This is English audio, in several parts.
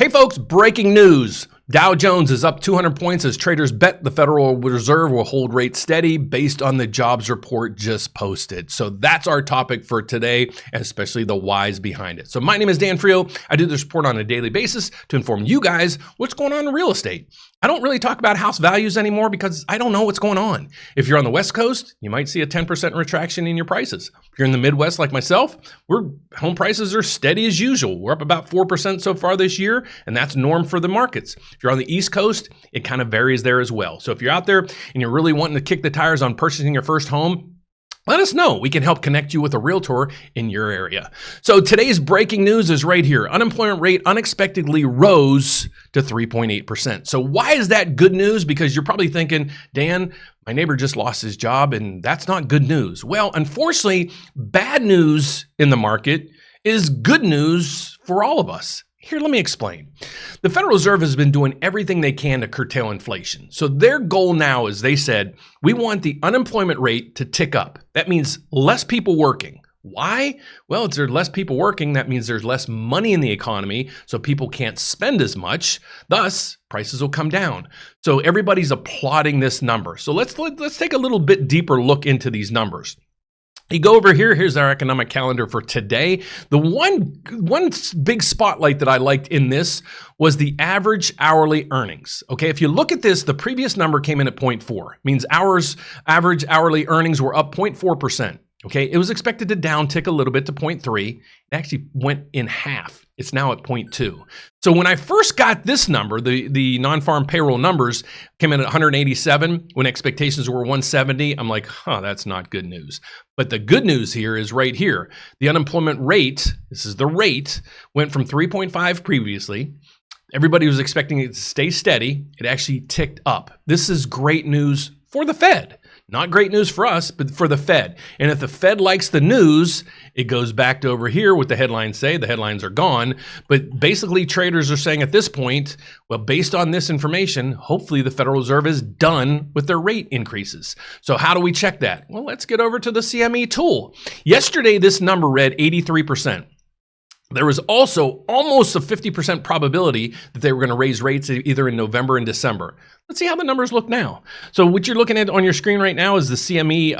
Hey folks, breaking news. Dow Jones is up 200 points as traders bet the Federal Reserve will hold rates steady based on the jobs report just posted. So that's our topic for today, and especially the whys behind it. So my name is Dan Frio. I do this report on a daily basis to inform you guys what's going on in real estate. I don't really talk about house values anymore because I don't know what's going on. If you're on the West Coast, you might see a 10% retraction in your prices. If you're in the Midwest like myself, home prices are steady as usual. We're up about 4% so far this year, and that's norm for the markets. If you're on the East Coast, it kind of varies there as well. So if you're out there and you're really wanting to kick the tires on purchasing your first home, let us know. We can help connect you with a realtor in your area. So today's breaking news is right here. Unemployment rate unexpectedly rose to 3.8%. So why is that good news? Because you're probably thinking, Dan, my neighbor just lost his job and that's not good news. Well, unfortunately, bad news in the market is good news for all of us. Here, let me explain. The Federal Reserve has been doing everything they can to curtail inflation. So their goal now is they said, we want the unemployment rate to tick up. That means less people working. Why? Well, if there's less people working, that means there's less money in the economy, so people can't spend as much. Thus, prices will come down. So everybody's applauding this number. So let's take a little bit deeper look into these numbers. You go over here, here's our economic calendar for today. The one big spotlight that I liked in this was the average hourly earnings. Okay, if you look at this, the previous number came in at 0.4. Means average hourly earnings were up 0.4%. Okay, it was expected to downtick a little bit to 0.3. It actually went in half. It's now at 0.2. So when I first got this number, the non-farm payroll numbers came in at 187 when expectations were 170. I'm like, that's not good news. But the good news here is right here. The unemployment rate, this is the rate, went from 3.5 previously. Everybody was expecting it to stay steady. It actually ticked up. This is great news for the Fed. Not great news for us, but for the Fed. And if the Fed likes the news, it goes back to over here what the headlines say. The headlines are gone. But basically, traders are saying at this point, well, based on this information, hopefully the Federal Reserve is done with their rate increases. So how do we check that? Well, let's get over to the CME tool. Yesterday, this number read 83%. There was also almost a 50% probability that they were going to raise rates either in November and December. Let's see how the numbers look now. So what you're looking at on your screen right now is the CME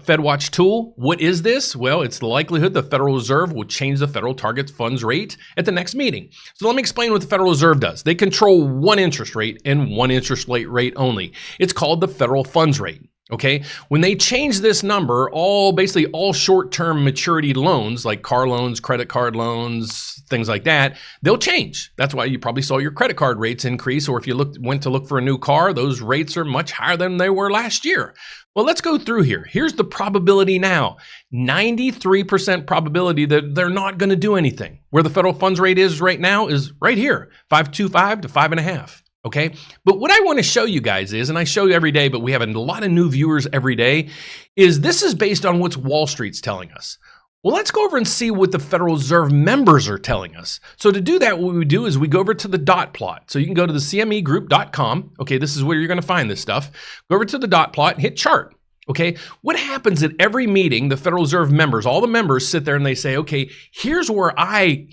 FedWatch tool. What is this? Well, it's the likelihood the Federal Reserve will change the federal target funds rate at the next meeting. So let me explain what the Federal Reserve does. They control one interest rate and one interest rate only. It's called the federal funds rate. Okay, when they change this number, basically all short-term maturity loans like car loans, credit card loans, things like that, they'll change. That's why you probably saw your credit card rates increase, or if you went to look for a new car, those rates are much higher than they were last year. Well, let's go through here. Here's the probability now. 93% probability that they're not going to do anything. Where the federal funds rate is right now is right here, 5.25 to 5.5. Okay, but what I want to show you guys is, and I show you every day, but we have a lot of new viewers every day, is this is based on what Wall Street's telling us. Well, let's go over and see what the Federal Reserve members are telling us. So to do that, what we do is we go over to the dot plot. So you can go to the cmegroup.com. Okay, this is where you're going to find this stuff. Go over to the dot plot and hit chart. Okay, what happens at every meeting, the Federal Reserve members, all the members sit there and they say, okay, here's where I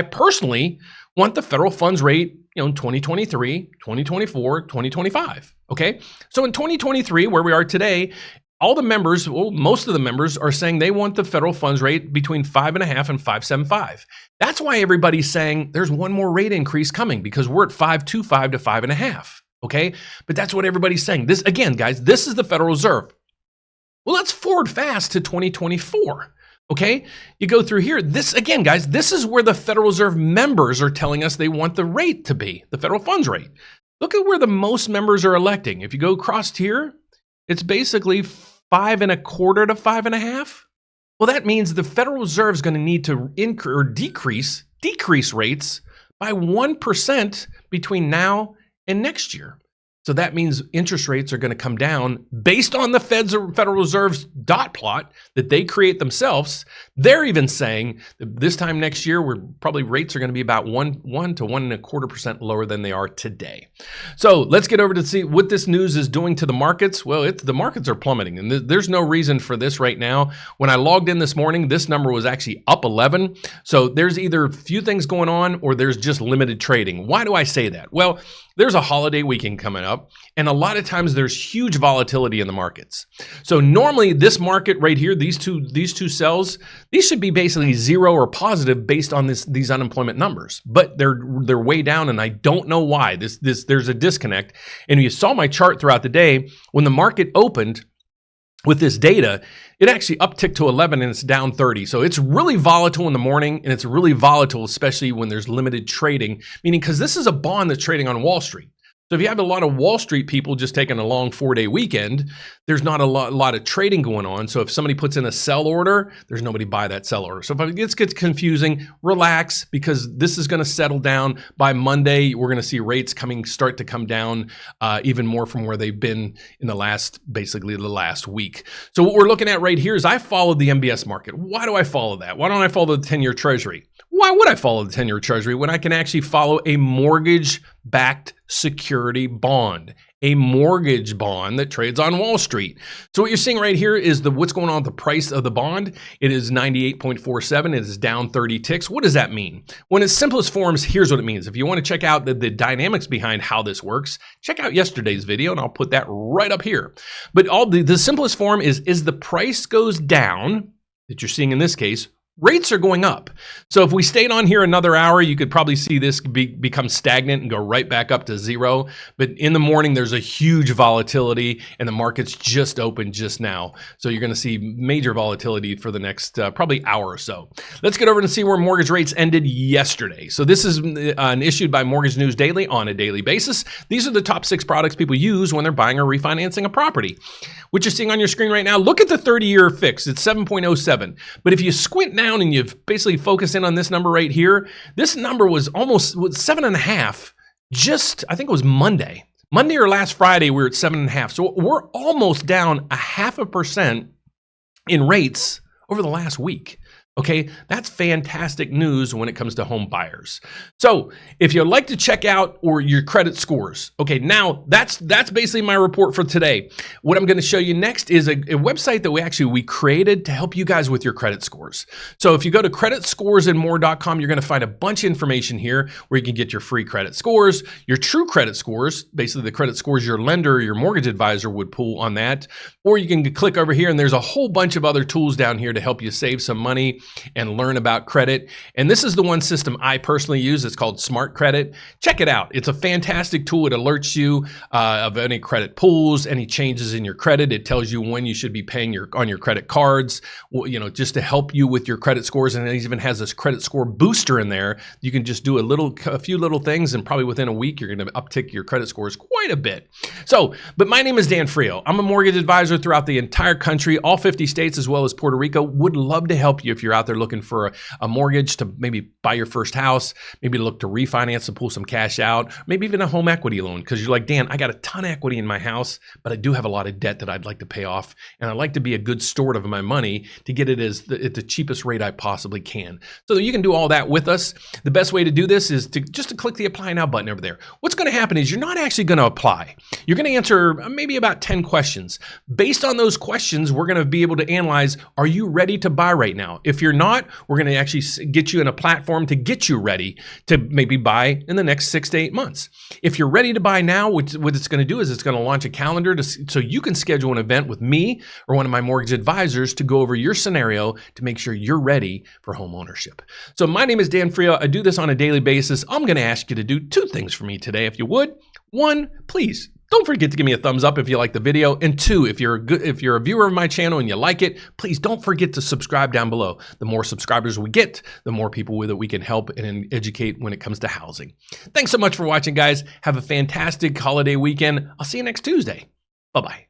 personally want the federal funds rate, in 2023, 2024, 2025. Okay, so in 2023, where we are today, all the members, most of the members are saying they want the federal funds rate between 5.5 and 5.75. That's why everybody's saying there's one more rate increase coming because we're at 5.25 to 5.5. Okay, but that's what everybody's saying. This again, guys, this is the Federal Reserve. Well, let's forward fast to 2024. Okay, you go through here. This again, guys, this is where the Federal Reserve members are telling us they want the rate to be, the federal funds rate. Look at where the most members are electing. If you go across here, it's basically 5.25 to 5.5. Well, that means the Federal Reserve is going to need to decrease rates by 1% between now and next year. So that means interest rates are going to come down based on the Federal Reserve's dot plot that they create themselves. They're even saying that this time next year, rates are going to be about 1 to 1.25% lower than they are today. So let's get over to see what this news is doing to the markets. Well, the markets are plummeting, and there's no reason for this right now. When I logged in this morning, this number was actually up 11. So there's either a few things going on or there's just limited trading. Why do I say that? Well, there's a holiday weekend coming up, and a lot of times there's huge volatility in the markets. So normally this market right here, these two cells, these should be basically zero or positive based on these unemployment numbers, but they're way down, and I don't know why. There's a disconnect. And you saw my chart throughout the day when the market opened with this data, it actually upticked to 11 and it's down 30. So it's really volatile in the morning, and it's really volatile, especially when there's limited trading, meaning because this is a bond that's trading on Wall Street. So if you have a lot of Wall Street people just taking a long 4-day weekend, there's not a lot of trading going on. So if somebody puts in a sell order, there's nobody buy that sell order. So if it gets confusing, relax, because this is going to settle down. By Monday, we're going to see rates start to come down even more from where they've been in basically the last week. So what we're looking at right here is I followed the MBS market. Why do I follow that? Why don't I follow the 10-year Treasury? Why would I follow the 10-year Treasury when I can actually follow a mortgage-backed security bond, a mortgage bond that trades on Wall Street? So what you're seeing right here is what's going on with the price of the bond. It is 98.47. It is down 30 ticks. What does that mean? When its simplest forms, here's what it means. If you want to check out the dynamics behind how this works, check out yesterday's video, and I'll put that right up here. But the simplest form is the price goes down, that you're seeing in this case, rates are going up. So if we stayed on here another hour, you could probably see this become stagnant and go right back up to zero. But in the morning, there's a huge volatility, and the market's just opened just now. So you're going to see major volatility for the next probably hour or so. Let's get over and see where mortgage rates ended yesterday. So this is issued by Mortgage News Daily on a daily basis. These are the top 6 products people use when they're buying or refinancing a property. What you're seeing on your screen right now, look at the 30-year fix. It's 7.07. But if you squint now and you basically focus in on this number right here, this number was almost 7.5. I think it was Monday or last Friday, we were at 7.5. So we're almost down 0.5% in rates over the last week. Okay, that's fantastic news when it comes to home buyers. So if you'd like to check out your credit scores, okay, now that's basically my report for today. What I'm going to show you next is a website that we created to help you guys with your credit scores. So if you go to creditscoresandmore.com, you're going to find a bunch of information here where you can get your free credit scores, your true credit scores, basically the credit scores your lender or your mortgage advisor would pull on that, or you can click over here and there's a whole bunch of other tools down here to help you save some money and learn about credit. And this is the one system I personally use. It's called Smart Credit. Check it out. It's a fantastic tool. It alerts you of any credit pulls, any changes in your credit. It tells you when you should be paying on your credit cards, just to help you with your credit scores. And it even has this credit score booster in there. You can just do a few little things, and probably within a week, you're going to uptick your credit scores quite a bit. But my name is Dan Frio. I'm a mortgage advisor throughout the entire country, all 50 states, as well as Puerto Rico. Would love to help you if you're out there looking for a mortgage to maybe buy your first house, maybe to look to refinance and pull some cash out, maybe even a home equity loan, because you're like, Dan, I got a ton of equity in my house, but I do have a lot of debt that I'd like to pay off, and I'd like to be a good steward of my money to get it at the cheapest rate I possibly can. So you can do all that with us. The best way to do this is to click the Apply Now button over there. What's going to happen is you're not actually going to apply. You're going to answer maybe about 10 questions. Based on those questions, we're going to be able to analyze, are you ready to buy right now? If you're not, we're going to actually get you in a platform to get you ready to maybe buy in the next 6 to 8 months. If you're ready to buy now, what it's going to do is it's going to launch a calendar so you can schedule an event with me or one of my mortgage advisors to go over your scenario to make sure you're ready for home ownership. So my name is Dan Frio. I do this on a daily basis. I'm going to ask you to do 2 things for me today, if you would. 1, please don't forget to give me a thumbs up if you like the video. And 2, if you're a viewer of my channel and you like it, please don't forget to subscribe down below. The more subscribers we get, the more people with it we can help and educate when it comes to housing. Thanks so much for watching, guys. Have a fantastic holiday weekend. I'll see you next Tuesday. Bye-bye.